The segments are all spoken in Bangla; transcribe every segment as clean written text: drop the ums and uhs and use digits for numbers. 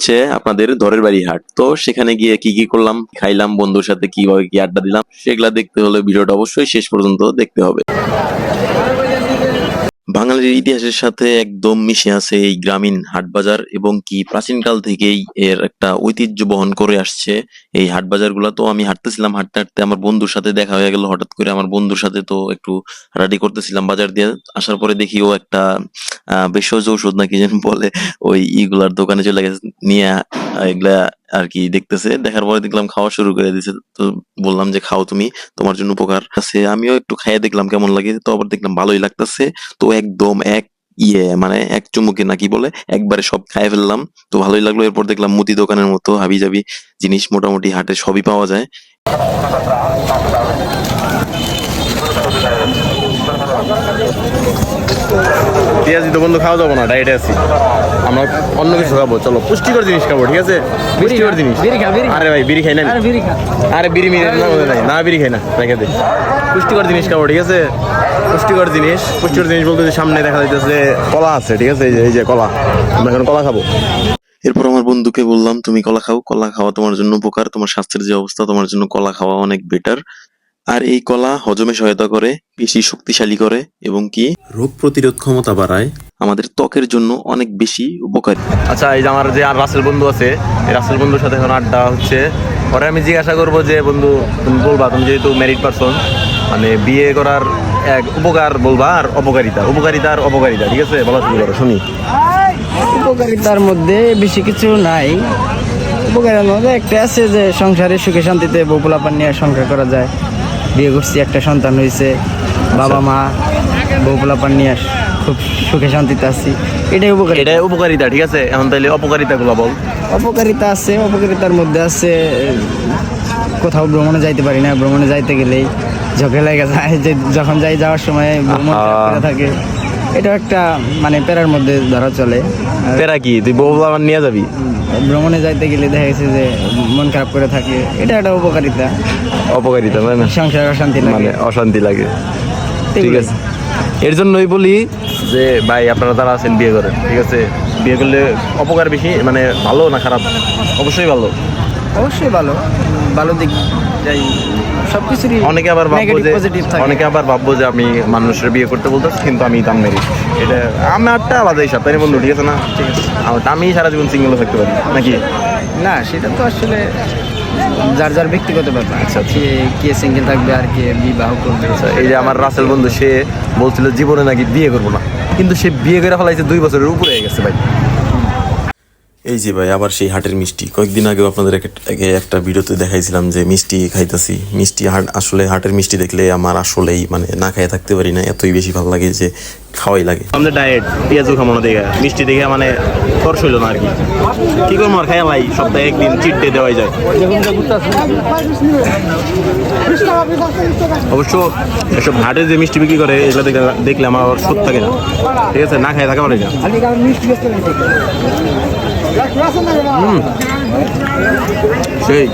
হচ্ছে আপনাদের ধরের বাড়ি হাট। তো সেখানে গিয়ে কি কি করলাম, খাইলাম, বন্ধুর সাথে কিভাবে কি আড্ডা দিলাম, সেগুলা দেখতে হলে ভিডিওটা অবশ্যই শেষ পর্যন্ত দেখতে হবে। বাঙালির ইতিহাসের সাথে একদম মিশে আছে এই গ্রামীণ হাটবাজার, এবং কি প্রাচীনকাল থেকেই এর একটা ঐতিহ্য বহন করে আসছে এই হাটবাজার গুলা। তো আমি হাঁটতেছিলাম, হাঁটতে হাঁটতে আমার বন্ধুর সাথে দেখা হয়ে গেল হঠাৎ করে। আমার বন্ধুর সাথে তো একটু হাঁটাহাঁটি করতেছিলাম বাজার দিয়ে, আসার পরে দেখি ও একটা ভেষজ ঔষধ নাকি যেন বলে, ওই ইগুলার দোকানে চলে গেছে নিয়ে এগুলা আর কি দেখতেছে। দেখার পরে দেখলাম খাওয়া শুরু করে দিয়েছে। তো বললাম যে খাও তুমি, তোমার জন্য উপকার আছে। আমিও একটু খাইয়ে দেখলাম কেমন লাগে, তো আবার দেখলাম ভালোই লাগতেছে। তো একদম মানে এক চুমুকে নাকি বলে একবারে সব খাইয়ে ফেললাম। তো ভালোই লাগলো। এরপর দেখলাম মুদি দোকানের মতো হাবি জাবি জিনিস মোটামুটি হাটে সবই পাওয়া যায়। পেঁয়াজি তো বন্ধু খাওয়া যাবো না, ডায়েটে আছি আমরা, অন্য কিছু খাবো। চলো পুষ্টিকর জিনিস খাবো, ঠিক আছে? পুষ্টিকর জিনিস। আরে ভাই বিড়ি খাই না, আরে বিড়ি মিড়ি না, বিড়ি খাই না, রেখে দে। পুষ্টিকর জিনিস খাবো, ঠিক আছে? পুষ্টিকর জিনিস বলতে যে সামনে দেখা যাইতেছে কলা আছে, ঠিক আছে? এই যে কলা, আমরা এখন কলা খাবো। এরপর আমার বন্ধুকে বললাম তুমি কলা খাও, কলা খাওয়া তোমার জন্য উপকার, তোমার স্বাস্থ্যের যে অবস্থা তোমার জন্য কলা খাওয়া অনেক বেটার। আর এই কলা হজমে সহায়তা করে, বেশি শক্তিশালী করে, এবং কি রোগ প্রতিরোধ ক্ষমতা বাড়ায়, আমাদের ত্বকের জন্য অনেক বেশি উপকারী। আচ্ছা, এই যে আমার যে আর রাসেল বন্ধু আছে, এই রাসেল বন্ধুর সাথে এখন আড্ডা হচ্ছে। পরে আমি জিজ্ঞাসা করবো যে বন্ধু তুমি বলবা, তুমি যেহেতু ম্যারিড পারসন, মানে বিয়ে করার এক উপকার বলবা আর অপকারিতা, ঠিক আছে? বলা শুরু করো, শুনি। উপকারিতার মধ্যে বেশি কিছু নাই। উপকারের মধ্যে একটা আছে যে সংসারে সুখে শান্তিতে বউ পোলাপান নিয়ে সংসার করা যায়। বিয়ে করছি, একটা সন্তান হয়েছে, বাবা মা বউ পোলাপান নিয়ে খুব সুখে শান্তিতে আছি, এটাই উপকারিতা, ঠিক আছে? এখন তাইলে অপকারিতাগুলো বল। অপকারিতা আছে, অপকারিতার মধ্যে আছে কোথাও ভ্রমণে যাইতে পারি না, ভ্রমণে যাইতে গেলেই ঝগড়া লেগে যায়, যে যখন যাওয়ার সময় ভ্রমণ থাকে, এটা একটা মানে প্যারার মধ্যে ধরা চলে। প্যারা কি, তুই বউ পোলাপান নিয়ে যাবি? ভ্রমণে যাইতে গেলে দেখা গেছে যে মন খারাপ করে থাকে, এটা একটা উপকারিতা মানে সংসার অশান্তি লাগে, মানে অশান্তি লাগে, ঠিক আছে? এর জন্যই বলি যে ভাই আপনারা যারা আছেন বিয়ে করেন, ঠিক আছে? বিয়ে করলে অপকার বেশি, মানে ভালো না খারাপ? অবশ্যই ভালো, ভালো দিক যাই সবকিছুরই। অনেকে আবার ভাববো যে আমি মানুষের বিয়ে করতে বলতেছি, কিন্তু আমি দাম মেরি, এটা আমারটা আলাদা হিসাব, তাই না বন্ধু? ঠিক আছে না? ঠিক আছে, আমি সারা জীবন সিঙ্গেল থাকতে পারি নাকি? না, সেটা তো আসলে যার যার ব্যক্তিগত ব্যাপার। আচ্ছা, কে সিঙ্গেল থাকবে আর কে বিবাহ করবে। এই যে আমার রাসেল বন্ধু, সে বলছিল জীবনে নাকি বিয়ে করবো না, কিন্তু সে বিয়ে করে ফেলাইছে 2 বছরের উপরে হয়ে গেছে ভাই। এই যে ভাই আবার সেই হাটের মিষ্টি, কয়েকদিন আগেও আপনাদের একটা ভিডিওতে দেখাইছিলাম যে মিষ্টি খাইতাছি। আসলে হাটের মিষ্টি দেখলে আমার আসলেই মানে না খাইয়ে থাকতে পারি না, এতই বেশি ভালো লাগে যে খাওয়াই লাগে। আমাদের ডায়েট পেঁয়াজও খাবো না দেখে, মিষ্টি দেখে মানে খরচ হইলো না আর কি করবো আর, খাইয়া ভাই সপ্তাহে একদিন চিট ডে দেওয়াই যায়। অবশ্য এসব হাটে যে মিষ্টি বিক্রি করে এগুলো দেখলে আমার সুদ থাকে না, ঠিক আছে? না খাই থাকা পারে না। সেই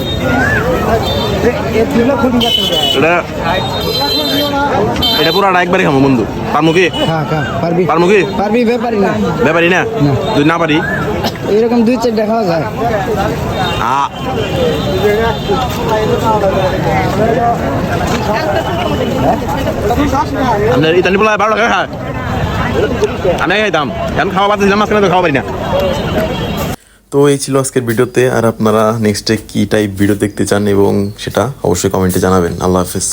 এটা পুরাটা একবারে খাবো বন্ধু। পারমু কি? ব্যাপারি না, যদি না পারি এরকম 2-4 দেখা যায়। আপনার ইতালি বলা 12 টাকা খায়, আমি খাইতাম, এখন খাওয়া বাদ দিলাম, মাঝখানে তো খাওয়া পারি না। তো এই ছিল আজকের ভিডিওতে। আর আপনারা নেক্সটে কি টাইপ ভিডিও দেখতে চান এবং সেটা অবশ্যই কমেন্টে জানাবেন। আল্লাহ হাফেজ।